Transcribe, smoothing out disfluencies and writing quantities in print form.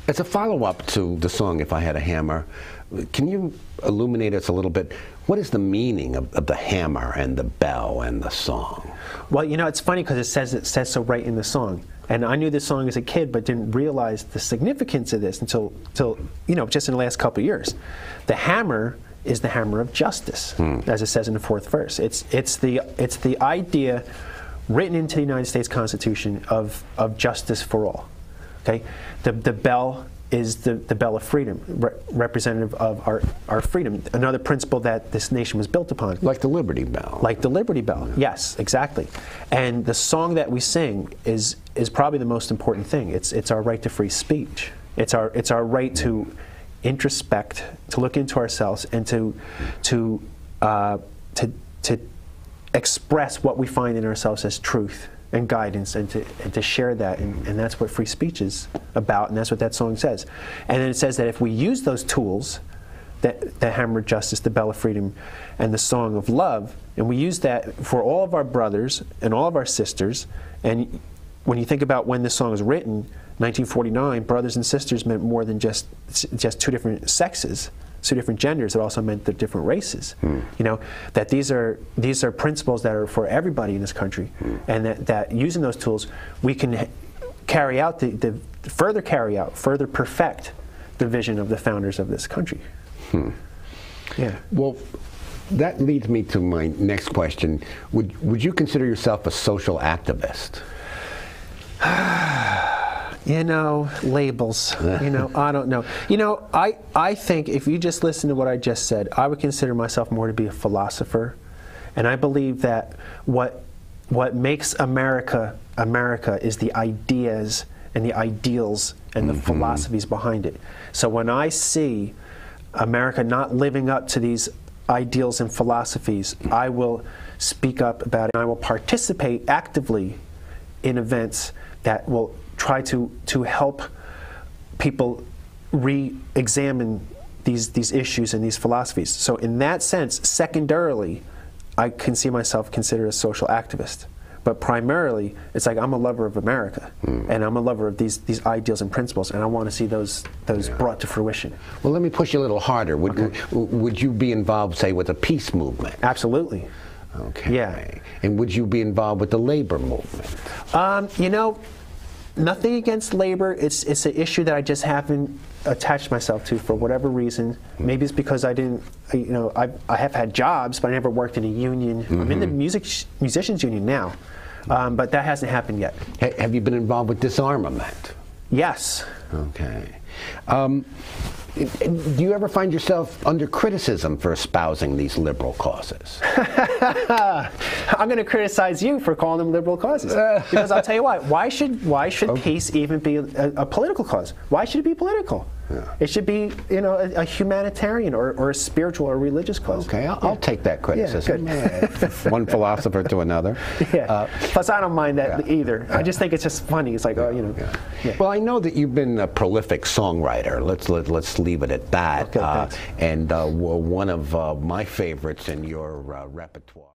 As a follow-up to the song If I Had a Hammer, can you illuminate us a little bit? What is the meaning of the hammer and the bell and the song? Well, you know, it's funny because it says so right in the song. And I knew this song as a kid, but didn't realize the significance of this until you know, just in the last couple of years. The hammer is the hammer of justice, as it says in the 4th verse. It's the idea written into the United States Constitution of justice for all. Okay, the bell is the bell of freedom, representative of our freedom. Another principle that this nation was built upon. Like the Liberty Bell. Like the Liberty Bell, yes, exactly. And the song that we sing is probably the most important thing. It's our right to free speech. It's our right to introspect, to look into ourselves, and to express what we find in ourselves as truth and guidance, and to share that, and that's what free speech is about, and that's what that song says. And then it says that if we use those tools, the hammer of justice, the bell of freedom, and the song of love, and we use that for all of our brothers and all of our sisters, and when you think about when this song was written, 1949, brothers and sisters meant more than just two different sexes, two different genders. It also meant the different races. You know, that these are principles that are for everybody in this country, and that using those tools, we can carry out further perfect the vision of the founders of this country. Yeah. Well, that leads me to my next question. Would you consider yourself a social activist? You know, labels. You know, I don't know. You know, I think if you just listen to what I just said, I would consider myself more to be a philosopher. And I believe that what makes America America is the ideas and the ideals and the philosophies behind it. So when I see America not living up to these ideals and philosophies, I will speak up about it, and I will participate actively in events that will try to help people re-examine these issues and these philosophies. So in that sense, secondarily, I can see myself considered a social activist. But primarily, it's like I'm a lover of America, and I'm a lover of these ideals and principles, and I want to see those brought to fruition. Well, let me push you a little harder. Would you be involved, say, with a peace movement? Absolutely. Okay. Yeah. And would you be involved with the labor movement? You know, nothing against labor. It's an issue that I just haven't attached myself to for whatever reason. Maybe it's because I didn't, you know, I have had jobs, but I never worked in a union. I'm in the musicians union now, but that hasn't happened yet. Have you been involved with disarmament? Yes. Okay. Do you ever find yourself under criticism for espousing these liberal causes? I'm going to criticize you for calling them liberal causes, because I'll tell you what. Why should peace even be a political cause? Why should it be political? Yeah. It should be, you know, a humanitarian or a spiritual or religious cause. Okay, I'll take that criticism. Yeah, one philosopher to another. Yeah. Plus, I don't mind that either. I just think it's just funny. It's like, oh, you know. Yeah. Yeah. Well, I know that you've been a prolific songwriter. Let's leave it at that. Okay, and one of my favorites in your repertoire.